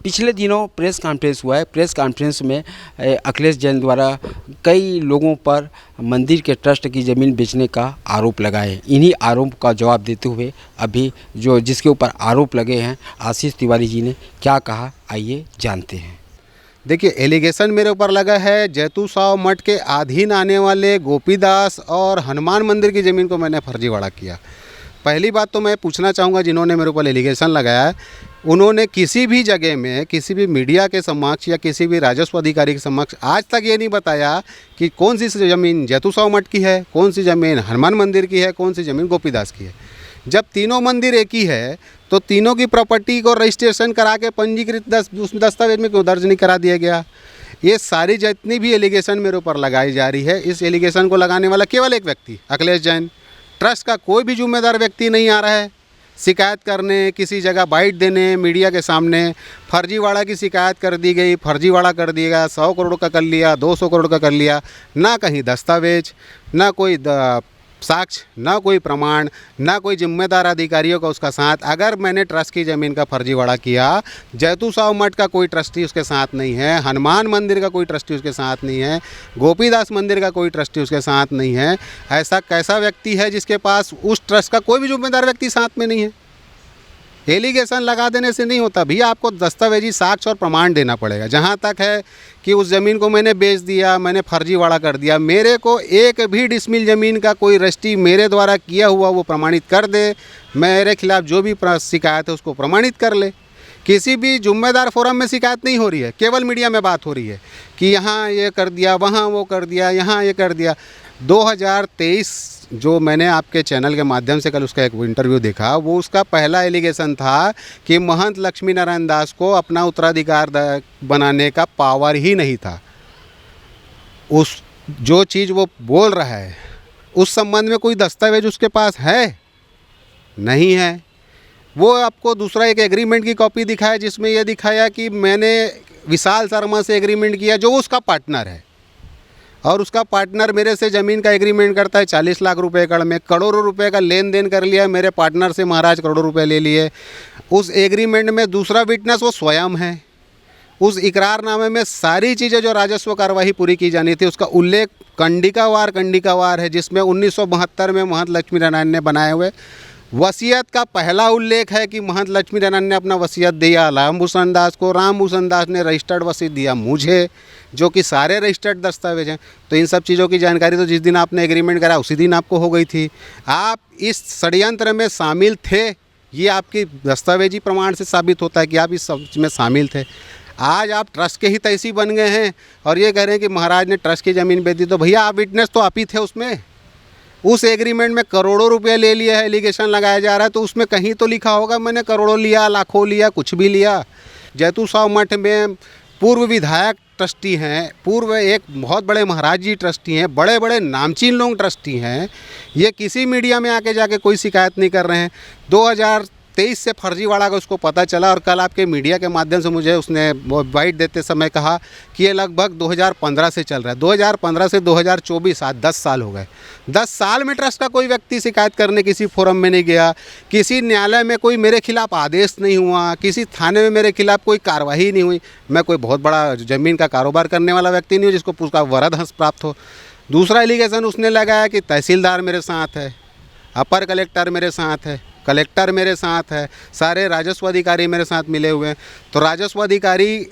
पिछले दिनों press conference हुआ है। प्रेस कॉन्फ्रेंस में अखिलेश जैन द्वारा कई लोगों पर मंदिर के ट्रस्ट की ज़मीन बेचने का आरोप लगाए। इन्हीं आरोप का जवाब देते हुए अभी जिसके ऊपर आरोप लगे हैं आशीष तिवारी जी ने क्या कहा, आइए जानते हैं। देखिए, एलिगेशन मेरे ऊपर लगा है जैतू साव मठ के अधीन आने वाले गोपीदास और हनुमान मंदिर की ज़मीन को मैंने फर्जीवाड़ा किया। पहली बात तो मैं पूछना चाहूँगा, जिन्होंने मेरे ऊपर एलिगेशन लगाया है उन्होंने किसी भी जगह में किसी भी मीडिया के समक्ष या किसी भी राजस्व अधिकारी के समक्ष आज तक ये नहीं बताया कि कौन सी ज़मीन जैतू साव मठ की है, कौन सी ज़मीन हनुमान मंदिर की है, कौन सी ज़मीन गोपीदास की है। जब तीनों मंदिर एक ही है तो तीनों की प्रॉपर्टी को रजिस्ट्रेशन करा के पंजीकृत उस दस्तावेज में क्यों दर्ज नहीं करा दिया गया। ये सारी जितनी भी एलिगेशन मेरे ऊपर लगाई जा रही है, इस एलिगेशन को लगाने वाला केवल एक व्यक्ति अखिलेश जैन, ट्रस्ट का कोई भी जिम्मेदार व्यक्ति नहीं आ रहा है शिकायत करने, किसी जगह बाइट देने मीडिया के सामने। फर्जीवाड़ा की शिकायत कर दी गई, फर्जीवाड़ा कर दिया गया, 100 करोड़ का कर लिया, 200 करोड़ का कर लिया, ना कहीं दस्तावेज, ना कोई साक्ष्य, ना कोई प्रमाण, ना कोई जिम्मेदार अधिकारियों का उसका साथ। अगर मैंने ट्रस्ट की ज़मीन का फर्जीवाड़ा किया, जैतू साव मठ का कोई ट्रस्टी उसके साथ नहीं है, हनुमान मंदिर का कोई ट्रस्टी उसके साथ नहीं है, गोपीदास मंदिर का कोई ट्रस्टी उसके साथ नहीं है, ऐसा कैसा व्यक्ति है जिसके पास उस ट्रस्ट का कोई भी जिम्मेदार व्यक्ति साथ में नहीं है। एलिगेशन लगा देने से नहीं होता भैया, आपको दस्तावेजी साक्ष्य और प्रमाण देना पड़ेगा। जहाँ तक है कि उस ज़मीन को मैंने बेच दिया, मैंने फर्जीवाड़ा कर दिया, मेरे को एक भी डिसमिल ज़मीन का कोई रजिस्ट्री मेरे द्वारा किया हुआ वो प्रमाणित कर दे, मेरे खिलाफ जो भी शिकायत है उसको प्रमाणित कर ले। किसी भी जिम्मेदार फोरम में शिकायत नहीं हो रही है, केवल मीडिया में बात हो रही है कि यहाँ ये कर दिया, वहाँ वो कर दिया, यहाँ ये कर दिया। 2023 जो मैंने आपके चैनल के माध्यम से कल उसका एक इंटरव्यू देखा, वो उसका पहला एलिगेशन था कि महंत लक्ष्मी नारायण दास को अपना उत्तराधिकार बनाने का पावर ही नहीं था। उस जो चीज़ वो बोल रहा है उस संबंध में कोई दस्तावेज उसके पास है नहीं है। वो आपको दूसरा एक एग्रीमेंट की कॉपी दिखाया जिसमें यह दिखाया कि मैंने विशाल शर्मा से एग्रीमेंट किया जो उसका पार्टनर है, और उसका पार्टनर मेरे से ज़मीन का एग्रीमेंट करता है 40 लाख रुपए एकड़ में, करोड़ों रुपए का लेन देन कर लिया मेरे पार्टनर से, महाराज करोड़ों रुपए ले लिए। उस एग्रीमेंट में दूसरा विटनेस वो स्वयं है। उस इकरारनामे में सारी चीज़ें जो राजस्व कार्यवाही पूरी की जानी थी उसका उल्लेख कंडिकावार है, जिसमें 1972 में महंत लक्ष्मी नारायण ने बनाए हुए वसीयत का पहला उल्लेख है कि महंत लक्ष्मी नारायण ने अपना वसीयत दिया रामभूषण दास को, रामभूषण दास ने रजिस्टर्ड वसीयत दिया मुझे, जो कि सारे रजिस्टर्ड दस्तावेज हैं। तो इन सब चीज़ों की जानकारी तो जिस दिन आपने एग्रीमेंट करा उसी दिन आपको हो गई थी। आप इस षड्यंत्र में शामिल थे, ये आपकी दस्तावेजी प्रमाण से साबित होता है कि आप इस सब में शामिल थे। आज आप ट्रस्ट के ही तैसी बन गए हैं और ये कह रहे हैं कि महाराज ने ट्रस्ट की ज़मीन बेच दी। तो भैया आप विटनेस तो आप ही थे उसमें। उस एग्रीमेंट में करोड़ों रुपए ले लिए है, एलिगेशन लगाया जा रहा है, तो उसमें कहीं तो लिखा होगा मैंने करोड़ों लिया, लाखों लिया, कुछ भी लिया। जैतू साव मठ में पूर्व विधायक ट्रस्टी हैं, पूर्व एक बहुत बड़े महाराज जी ट्रस्टी हैं, बड़े बड़े नामचीन लोग ट्रस्टी हैं। ये किसी मीडिया में आके जाके कोई शिकायत नहीं कर रहे हैं। 2023 से फर्जीवाड़ा का उसको पता चला और कल आपके मीडिया के माध्यम से मुझे उसने बाइट देते समय कहा कि ये लगभग 2015 से चल रहा है। 2015 से 2024 आज 10 साल हो गए। 10 साल में ट्रस्ट का कोई व्यक्ति शिकायत करने किसी फोरम में नहीं गया, किसी न्यायालय में कोई मेरे खिलाफ आदेश नहीं हुआ, किसी थाने में मेरे खिलाफ कोई कार्रवाई नहीं हुई। मैं कोई बहुत बड़ा ज़मीन का कारोबार करने वाला व्यक्ति नहीं हूँ जिसको उसका वरद हंस प्राप्त हो। दूसरा एलिगेशन उसने लगाया कि तहसीलदार मेरे साथ है, अपर कलेक्टर मेरे साथ है, कलेक्टर मेरे साथ है, सारे राजस्व अधिकारी मेरे साथ मिले हुए हैं। तो राजस्व अधिकारी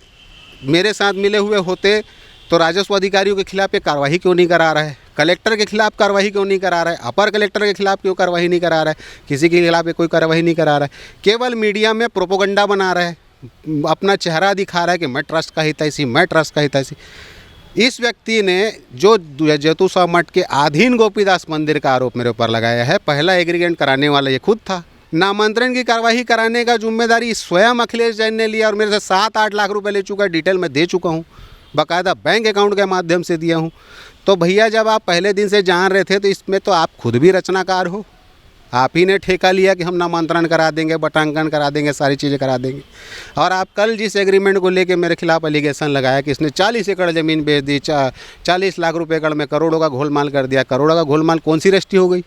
मेरे साथ मिले हुए होते तो राजस्व अधिकारियों के खिलाफ ये कार्रवाई क्यों नहीं करा रहा है, कलेक्टर के खिलाफ कार्रवाई क्यों नहीं करा रहा है, अपर कलेक्टर के खिलाफ क्यों कार्रवाई नहीं करा रहा है, किसी के खिलाफ कोई कार्रवाई नहीं करा रहा है। केवल मीडिया में प्रोपोगंडा बना रहा है, अपना चेहरा दिखा रहा है कि मैं ट्रस्ट का हितैषी, मैं ट्रस्ट का हितैषी। इस व्यक्ति ने जो जैतू साव मठ के अधीन गोपीदास मंदिर का आरोप मेरे ऊपर लगाया है, पहला एग्रीमेंट कराने वाला ये खुद था। नामांतरण की कार्रवाई कराने का जिम्मेदारी स्वयं अखिलेश जैन ने लिया और मेरे से 7-8 लाख रुपए ले चुका है, डिटेल में दे चुका हूँ, बाकायदा बैंक अकाउंट के माध्यम से दिया हूँ। तो भैया जब आप पहले दिन से जान रहे थे तो इसमें तो आप खुद भी रचनाकार हो। आप ही ने ठेका लिया कि हम नामांतरण करा देंगे, बटांकन करा देंगे, सारी चीज़ें करा देंगे। और आप कल जिस एग्रीमेंट को लेके मेरे खिलाफ एलिगेशन लगाया कि इसने 40 एकड़ ज़मीन बेच दी, 40 लाख रुपए एकड़ में करोड़ों का घोलमाल कर दिया। करोड़ों का घोलमाल कौन सी रजिस्ट्री हो गई?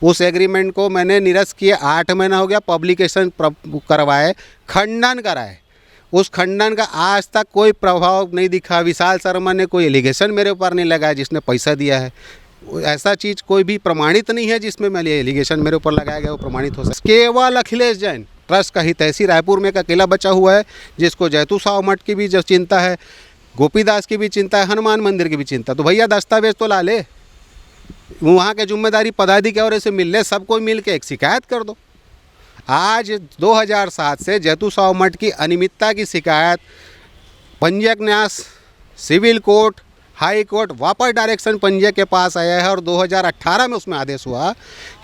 उस एग्रीमेंट को मैंने निरस्त किए, 8 महीना हो गया, पब्लिकेशन करवाए, खंडन कराए। उस खंडन का आज तक कोई प्रभाव नहीं दिखा। विशाल शर्मा ने कोई एलिगेशन मेरे ऊपर नहीं लगाया जिसने पैसा दिया है। ऐसा चीज़ कोई भी प्रमाणित नहीं है जिसमें मैं एलिगेशन मेरे ऊपर लगाया गया वो प्रमाणित हो सकता। केवल अखिलेश जैन ट्रस्ट का हितैषी रायपुर में एक अकेला बचा हुआ है जिसको जैतू साव मठ की भी जो चिंता है, गोपीदास की भी चिंता है, हनुमान मंदिर की भी चिंता। तो भैया दस्तावेज तो ला ले, वहाँ के जिम्मेदारी पदाधिकारी से मिल ले, सबको मिल के एक शिकायत कर दो। आज 2007 से जैतू साव मठ की अनियमितता की शिकायत पंजीयक न्यास, सिविल कोर्ट, हाई कोर्ट, वापस डायरेक्शन पंजीयक के पास आया है और 2018 में उसमें आदेश हुआ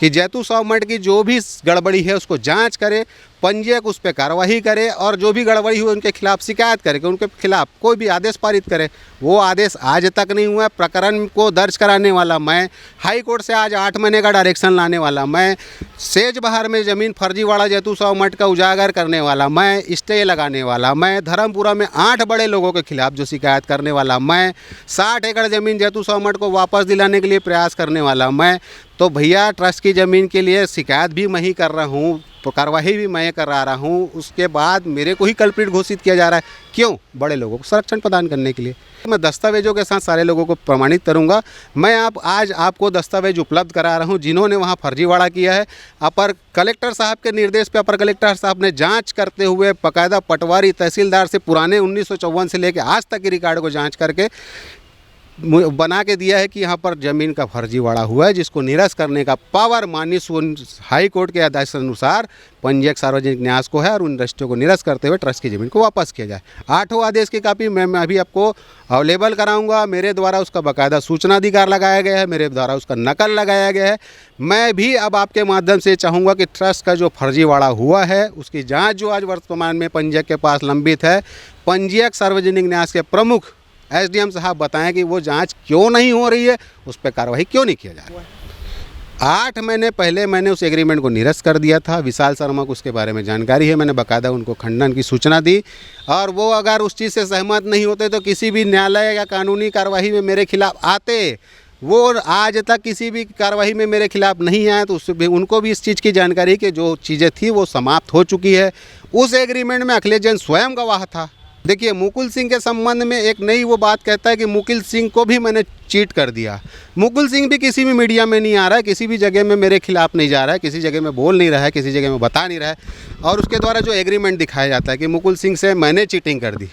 कि जैतू साव मठ की जो भी गड़बड़ी है उसको जांच करे, पंजीयक उस पर कार्रवाई करे और जो भी गड़बड़ी हुई उनके खिलाफ शिकायत करे कि उनके खिलाफ कोई भी आदेश पारित करे। वो आदेश आज तक नहीं हुआ। प्रकरण को दर्ज कराने वाला मैं, हाई कोर्ट से आज 8 महीने का डायरेक्शन लाने वाला मैं, सेज बहार में ज़मीन फर्जीवाड़ा जैतू साव मठ का उजागर करने वाला मैं, स्टे लगाने वाला मैं, धर्मपुरा में 8 बड़े लोगों के खिलाफ जो शिकायत करने वाला मैं, 60 एकड़ ज़मीन जैतू साव मठ को वापस दिलाने के लिए प्रयास करने वाला मैं। तो भैया ट्रस्ट की ज़मीन के लिए शिकायत भी मैं ही कर रहा हूँ, कार्रवाई भी मैं करा रहा हूँ। उसके बाद मेरे को ही कल्प्रिट घोषित किया जा रहा है। क्यों? बड़े लोगों को संरक्षण प्रदान करने के लिए। मैं दस्तावेजों के साथ सारे लोगों को प्रमाणित करूंगा। मैं आज आपको दस्तावेज उपलब्ध करा रहा हूं जिन्होंने वहां फर्जीवाड़ा किया है। अपर कलेक्टर साहब के निर्देश पे अपर कलेक्टर साहब ने जांच करते हुए बाकायदा पटवारी तहसीलदार से पुराने 1954 से लेकर आज तक के रिकॉर्ड को जाँच करके बना के दिया है कि यहाँ पर ज़मीन का फर्जीवाड़ा हुआ है, जिसको निरस्त करने का पावर माननीय हाई कोर्ट के आदेश अनुसार पंजीयक सार्वजनिक न्यास को है और उन रजिस्ट्रियों को निरस्त करते हुए ट्रस्ट की ज़मीन को वापस किया जाए। 8 आदेश की कापी मैं अभी आपको अवेलेबल कराऊंगा। मेरे द्वारा उसका बाकायदा सूचना अधिकार लगाया गया है, मेरे द्वारा उसका नकल लगाया गया है। मैं भी अब आपके माध्यम से चाहूँगा कि ट्रस्ट का जो फर्जीवाड़ा हुआ है उसकी जाँच जो आज वर्तमान में पंजीयक के पास लंबित है, पंजीयक सार्वजनिक न्यास के प्रमुख एसडीएम साहब बताएं कि वो जांच क्यों नहीं हो रही है, उस पर कार्रवाई क्यों नहीं किया जा रहा है। 8 महीने पहले मैंने उस एग्रीमेंट को निरस्त कर दिया था। विशाल शर्मा को उसके बारे में जानकारी है, मैंने बाकायदा उनको खंडन की सूचना दी और वो अगर उस चीज़ से सहमत नहीं होते तो किसी भी न्यायालय या कानूनी कार्रवाई में मेरे खिलाफ आते। वो आज तक किसी भी कार्रवाई में मेरे खिलाफ नहीं आए, तो उससे भी उनको भी इस चीज़ की जानकारी कि जो चीज़ें थी वो समाप्त हो चुकी है। उस एग्रीमेंट में अखिलेश जैन स्वयं गवाह था। देखिए, मुकुल सिंह के संबंध में एक नई वो बात कहता है कि मुकुल सिंह को भी मैंने चीट कर दिया। मुकुल सिंह भी किसी भी मीडिया में नहीं आ रहा है, किसी भी जगह में मेरे खिलाफ नहीं जा रहा है, किसी जगह में बोल नहीं रहा है, किसी जगह में बता नहीं रहा है। और उसके द्वारा जो एग्रीमेंट दिखाया जाता है कि मुकुल सिंह से मैंने चीटिंग कर दी,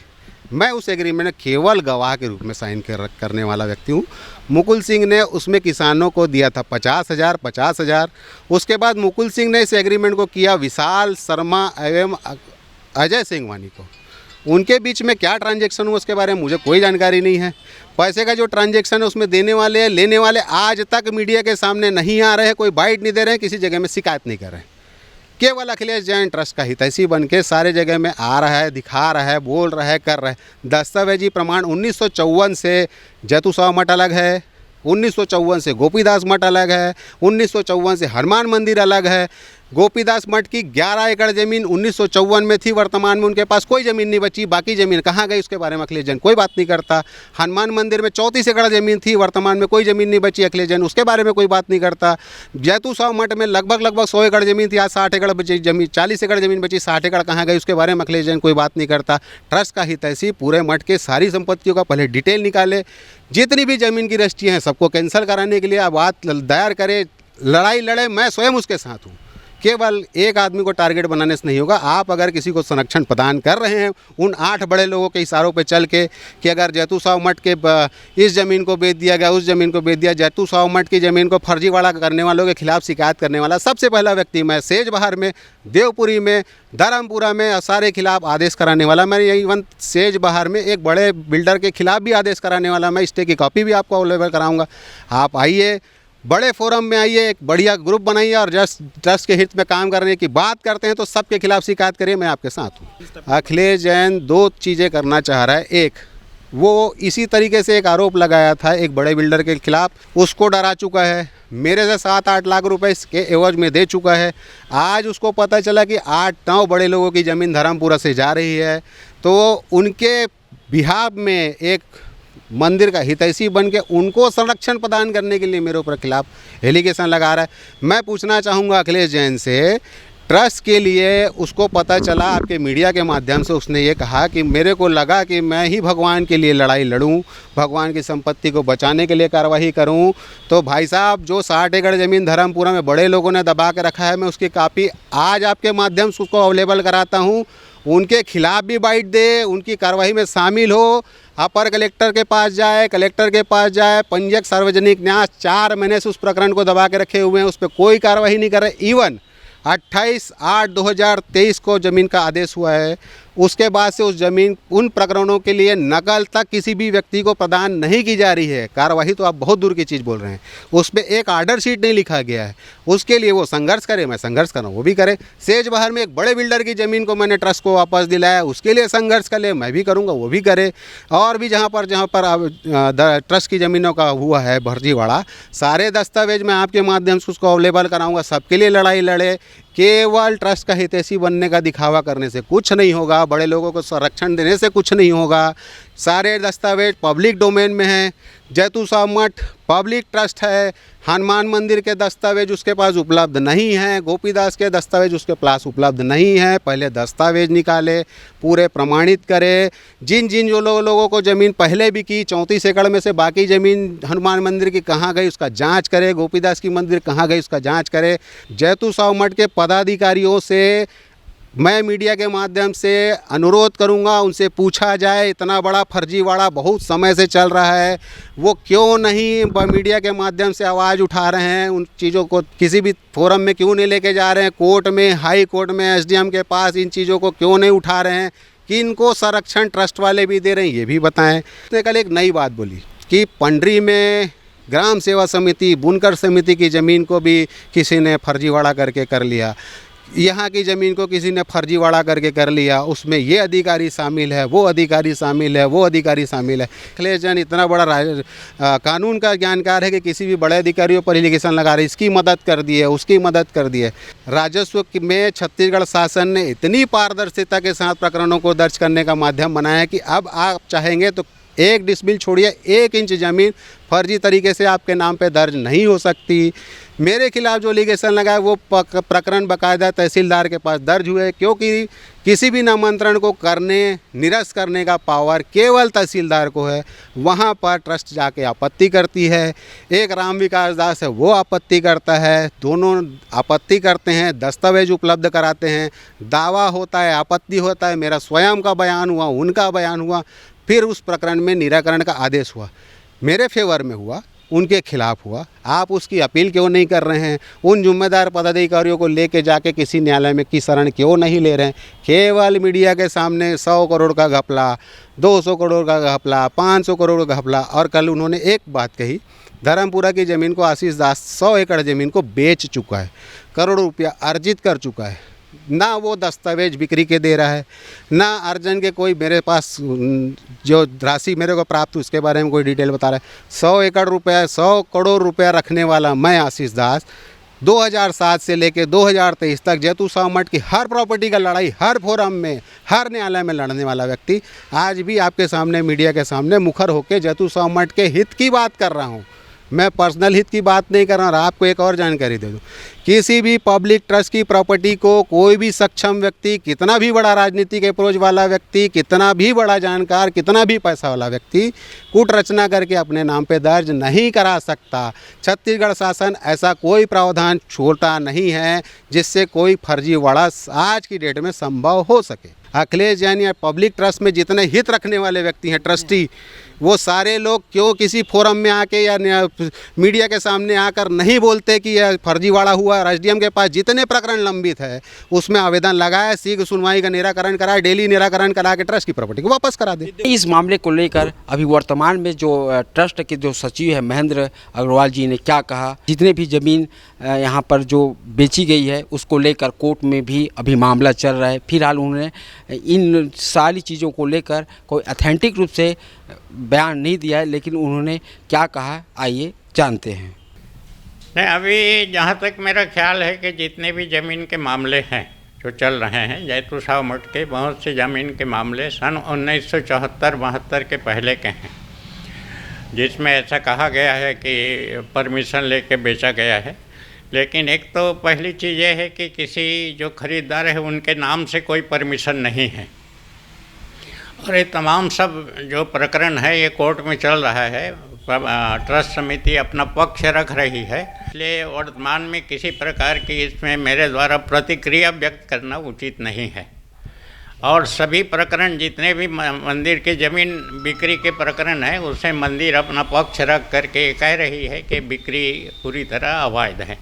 मैं उस एग्रीमेंट में केवल गवाह के रूप में साइन करने वाला व्यक्ति हूँ। मुकुल सिंह ने उसमें किसानों को दिया था 50,000। उसके बाद मुकुल सिंह ने इस एग्रीमेंट को किया विशाल शर्मा एवं अजय सिंघवानी को। उनके बीच में क्या ट्रांजैक्शन हुआ उसके बारे में मुझे कोई जानकारी नहीं है। पैसे का जो ट्रांजैक्शन है उसमें देने वाले लेने वाले आज तक मीडिया के सामने नहीं आ रहे हैं, कोई बाइट नहीं दे रहे हैं, किसी जगह में शिकायत नहीं कर रहे हैं। केवल अखिलेश जैन ट्रस्ट का हितैषी बन के सारे जगह में आ रहा है, दिखा रहा है, बोल रहा है, कर रहा है। दस्तावेजी प्रमाण 1954 से जैतू साव मठ अलग है, 1954 से गोपीदास मठ अलग है, 1954 से हनुमान मंदिर अलग है। गोपीदास मठ की 11 एकड़ ज़मीन 1954 में थी, वर्तमान में उनके पास कोई ज़मीन नहीं बची। बाकी ज़मीन कहाँ गई उसके बारे में अखिलेश जैन कोई बात नहीं करता। हनुमान मंदिर में 34 एकड़ ज़मीन थी, वर्तमान में कोई ज़मीन नहीं बची, अखिलेश जैन उसके बारे में कोई बात नहीं करता। जैतू साव मठ में लगभग 100 एकड़ ज़मीन थी, आज 60 एकड़ बची ज़मीन, 40 एकड़ ज़मीन बची, 60 एकड़ कहाँ गई उसके बारे में अखिलेश जैन कोई बात नहीं करता। ट्रस्ट का हितैषी पूरे मठ के सारी संपत्तियों का पहले डिटेल निकाले, जितनी भी ज़मीन की रजिस्ट्री हैं सबको कैंसिल कराने के लिए बात दायर करे, लड़ाई लड़े। मैं स्वयं उसके साथ हूँ। केवल एक आदमी को टारगेट बनाने से नहीं होगा। आप अगर किसी को संरक्षण प्रदान कर रहे हैं उन 8 बड़े लोगों के इशारों पे चल के कि अगर जैतू साव मठ के इस ज़मीन को बेच दिया गया, उस ज़मीन को बेच दिया, जैतू साव मठ की ज़मीन को फर्जीवाड़ा करने वालों के खिलाफ शिकायत करने वाला सबसे पहला व्यक्ति मैं, सेज बहार में, देवपुरी में, धर्मपुरा में सारे खिलाफ आदेश कराने वाला मैं। इवन सेज बहार में एक बड़े बिल्डर के खिलाफ भी आदेश कराने वाला मैं। स्टे की कॉपी भी आपको अवेलेबल कराऊँगा। आप आइए, बड़े फोरम में आइए, एक बढ़िया ग्रुप बनाइए और ट्रस्ट के हित में काम करने की बात करते हैं तो सबके खिलाफ शिकायत करिए, मैं आपके साथ हूँ। अखिलेश जैन 2 चीज़ें करना चाह रहा है। एक, वो इसी तरीके से एक आरोप लगाया था एक बड़े बिल्डर के खिलाफ, उसको डरा चुका है, मेरे से 7-8 लाख रुपए इसके एवज में दे चुका है। आज उसको पता चला कि 8-9 बड़े लोगों की ज़मीन धर्मपुरा से जा रही है, तो उनके बिहाफ में एक मंदिर का हितैषी बन के उनको संरक्षण प्रदान करने के लिए मेरे ऊपर खिलाफ एलिगेशन लगा रहा है। मैं पूछना चाहूँगा अखिलेश जैन से, ट्रस्ट के लिए उसको पता चला आपके मीडिया के माध्यम से, उसने ये कहा कि मेरे को लगा कि मैं ही भगवान के लिए लड़ाई लड़ूं, भगवान की संपत्ति को बचाने के लिए कार्रवाई करूं। तो भाई साहब, जो 60 एकड़ ज़मीन धर्मपुरा में बड़े लोगों ने दबा के रखा है, मैं उसकी कापी आज आपके माध्यम से उसको अवेलेबल कराता हूं। उनके खिलाफ भी बाइट दे, उनकी कार्रवाई में शामिल हो, अपर कलेक्टर के पास जाए, कलेक्टर के पास जाए। पंजीयक सार्वजनिक न्यास 4 महीने से उस प्रकरण को दबा के रखे हुए हैं, उस पर कोई कार्रवाई नहीं कर रहे। इवन 28/8/2023 को ज़मीन का आदेश हुआ है, उसके बाद से उस ज़मीन उन प्रकरणों के लिए नकल तक किसी भी व्यक्ति को प्रदान नहीं की जा रही है। कार्रवाई तो आप बहुत दूर की चीज़ बोल रहे हैं, उस पर एक आर्डर शीट नहीं लिखा गया है। उसके लिए वो संघर्ष करे, मैं संघर्ष कर रहा हूँ, वो भी करे। सेजबहार में एक बड़े बिल्डर की ज़मीन को मैंने ट्रस्ट को वापस दिलाया, उसके लिए संघर्ष करे, मैं भी करूँगा, वो भी करे। और भी जहाँ पर ट्रस्ट की ज़मीनों का हुआ है फर्जीवाड़ा, सारे दस्तावेज मैं आपके माध्यम से उसको अवेलेबल कराऊँगा, सबके लिए लड़ाई लड़े। केवल ट्रस्ट का हितैषी बनने का दिखावा करने से कुछ नहीं होगा, बड़े लोगों को संरक्षण देने से कुछ नहीं होगा। सारे दस्तावेज पब्लिक डोमेन में हैं। जैतूसा मठ पब्लिक ट्रस्ट है, हनुमान मंदिर के दस्तावेज उसके पास उपलब्ध नहीं हैं, गोपीदास के दस्तावेज उसके पास उपलब्ध नहीं हैं। पहले दस्तावेज निकाले, पूरे प्रमाणित करे। जिन जिन जो लोगों को ज़मीन पहले भी की, 34 एकड़ में से बाकी ज़मीन हनुमान मंदिर की कहाँ गई उसका जांच करे, गोपीदास की मंदिर कहाँ गई उसका जांच करे। जैतूसा मठ के पदाधिकारियों से मैं मीडिया के माध्यम से अनुरोध करूंगा, उनसे पूछा जाए, इतना बड़ा फर्जीवाड़ा बहुत समय से चल रहा है, वो क्यों नहीं मीडिया के माध्यम से आवाज़ उठा रहे हैं, उन चीज़ों को किसी भी फोरम में क्यों नहीं लेके जा रहे हैं, कोर्ट में, हाई कोर्ट में, एसडीएम के पास इन चीज़ों को क्यों नहीं उठा रहे हैं, कि इनको संरक्षण ट्रस्ट वाले भी दे रहे हैं, ये भी बताएं। उसने कल एक नई बात बोली कि पंडरी में ग्राम सेवा समिति, बुनकर समिति की ज़मीन को भी किसी ने फर्जीवाड़ा करके कर लिया, यहाँ की ज़मीन को किसी ने फर्जीवाड़ा करके कर लिया, उसमें ये अधिकारी शामिल है, वो अधिकारी शामिल है, वो अधिकारी शामिल है। अखिलेश जैन इतना बड़ा कानून का जानकार है कि किसी भी बड़े अधिकारियों पर एलिगेशन लगा रहे, इसकी मदद कर दी है, उसकी मदद कर दी है। राजस्व में छत्तीसगढ़ शासन ने इतनी पारदर्शिता के साथ प्रकरणों को दर्ज करने का माध्यम बनाया है कि अब आप चाहेंगे तो 1 डिसमिल छोड़िए, 1 इंच ज़मीन फर्जी तरीके से आपके नाम पे दर्ज नहीं हो सकती। मेरे खिलाफ जो एलिगेशन लगा है वो प्रकरण बाकायदा तहसीलदार के पास दर्ज हुए, क्योंकि किसी भी नामांतरण को करने, निरस्त करने का पावर केवल तहसीलदार को है। वहाँ पर ट्रस्ट जाके आपत्ति करती है, एक राम विकास दास है वो आपत्ति करता है, दोनों आपत्ति करते हैं, दस्तावेज उपलब्ध कराते हैं, दावा होता है, आपत्ति होता है, मेरा स्वयं का बयान हुआ, उनका बयान हुआ, फिर उस प्रकरण में निराकरण का आदेश हुआ, मेरे फेवर में हुआ, उनके खिलाफ हुआ। आप उसकी अपील क्यों नहीं कर रहे हैं? उन जिम्मेदार पदाधिकारियों को लेके जाके किसी न्यायालय में की शरण क्यों नहीं ले रहे हैं? केवल मीडिया के सामने 100 करोड़ का घपला, 200 करोड़ का घपला, 500 करोड़ का घपला। और कल उन्होंने एक बात कही, धर्मपुरा की ज़मीन को आशीष दास 100 एकड़ ज़मीन को बेच चुका है, करोड़ों रुपया अर्जित कर चुका है। ना वो दस्तावेज बिक्री के दे रहा है, ना अर्जन के कोई मेरे पास जो राशि मेरे को प्राप्त हुई उसके बारे में कोई डिटेल बता रहा है। 100 एकड़ रुपया, 100 करोड़ रुपया रखने वाला मैं आशीष दास 2007 से लेकर 2023 तक जैतूसा मठ की हर प्रॉपर्टी का लड़ाई हर फोरम में, हर न्यायालय में लड़ने वाला व्यक्ति आज भी आपके सामने, मीडिया के सामने मुखर होकर जैतूसा मठ के हित की बात कर रहा हूँ। मैं पर्सनल हित की बात नहीं कर रहा। और आपको एक और जानकारी दे दूं, किसी भी पब्लिक ट्रस्ट की प्रॉपर्टी को कोई भी सक्षम व्यक्ति, कितना भी बड़ा राजनीतिक अप्रोच वाला व्यक्ति, कितना भी बड़ा जानकार, कितना भी पैसा वाला व्यक्ति कूट रचना करके अपने नाम पे दर्ज नहीं करा सकता। छत्तीसगढ़ शासन ऐसा कोई प्रावधान छोड़ता नहीं है जिससे कोई फर्जीवाड़ा आज की डेट में संभव हो सके। अखिलेश जैन या पब्लिक ट्रस्ट में जितने हित रखने वाले व्यक्ति हैं, ट्रस्टी, वो सारे लोग क्यों किसी फोरम में आके या मीडिया के सामने आकर नहीं बोलते कि यह फर्जीवाड़ा हुआ? एसडीएम के पास जितने प्रकरण लंबित है उसमें आवेदन लगाए, शीघ्र सुनवाई का निराकरण कराए, डेली निराकरण करा के ट्रस्ट की प्रॉपर्टी को वापस करा दे। इस मामले को लेकर अभी वर्तमान में जो ट्रस्ट के जो सचिव है महेंद्र अग्रवाल जी ने क्या कहा, जितने भी ज़मीन यहाँ पर जो बेची गई है उसको लेकर कोर्ट में भी अभी मामला चल रहा है। फिलहाल उन्होंने इन सारी चीज़ों को लेकर कोई ऑथेंटिक रूप से बयान नहीं दिया है, लेकिन उन्होंने क्या कहा आइए जानते हैं। नहीं, अभी जहाँ तक मेरा ख्याल है कि जितने भी ज़मीन के मामले हैं जो चल रहे हैं, जैतू साहब मठ के बहुत से ज़मीन के मामले सन 1974-72 के पहले के हैं, जिसमें ऐसा कहा गया है कि परमिशन लेके बेचा गया है। लेकिन एक तो पहली चीज़ ये है कि किसी जो खरीदार है उनके नाम से कोई परमिशन नहीं है, और ये तमाम सब जो प्रकरण है ये कोर्ट में चल रहा है। ट्रस्ट समिति अपना पक्ष रख रही है, इसलिए वर्तमान में किसी प्रकार की इसमें मेरे द्वारा प्रतिक्रिया व्यक्त करना उचित नहीं है। और सभी प्रकरण जितने भी मंदिर की ज़मीन बिक्री के प्रकरण है, उससे मंदिर अपना पक्ष रख करके कह रही है कि बिक्री पूरी तरह अवैध है।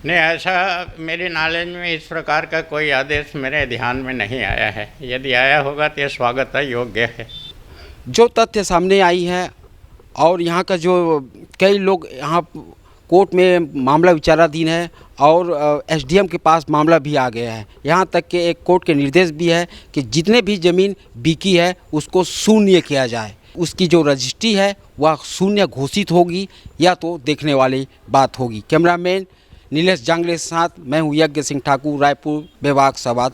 नहीं, ऐसा मेरे नॉलेज में इस प्रकार का कोई आदेश मेरे ध्यान में नहीं आया है। यदि आया होगा तो ये स्वागत योग्य है। जो तथ्य सामने आई है और यहाँ का जो कई लोग यहाँ कोर्ट में मामला विचाराधीन है और एसडीएम के पास मामला भी आ गया है। यहाँ तक कि एक कोर्ट के निर्देश भी है कि जितने भी ज़मीन बिकी है उसको शून्य किया जाए, उसकी जो रजिस्ट्री है वह शून्य घोषित होगी या तो देखने वाली बात होगी। कैमरामैन नीलेश जांगले के साथ मैं हूँ यज्ञ सिंह ठाकुर, रायपुर विभाग संवाद।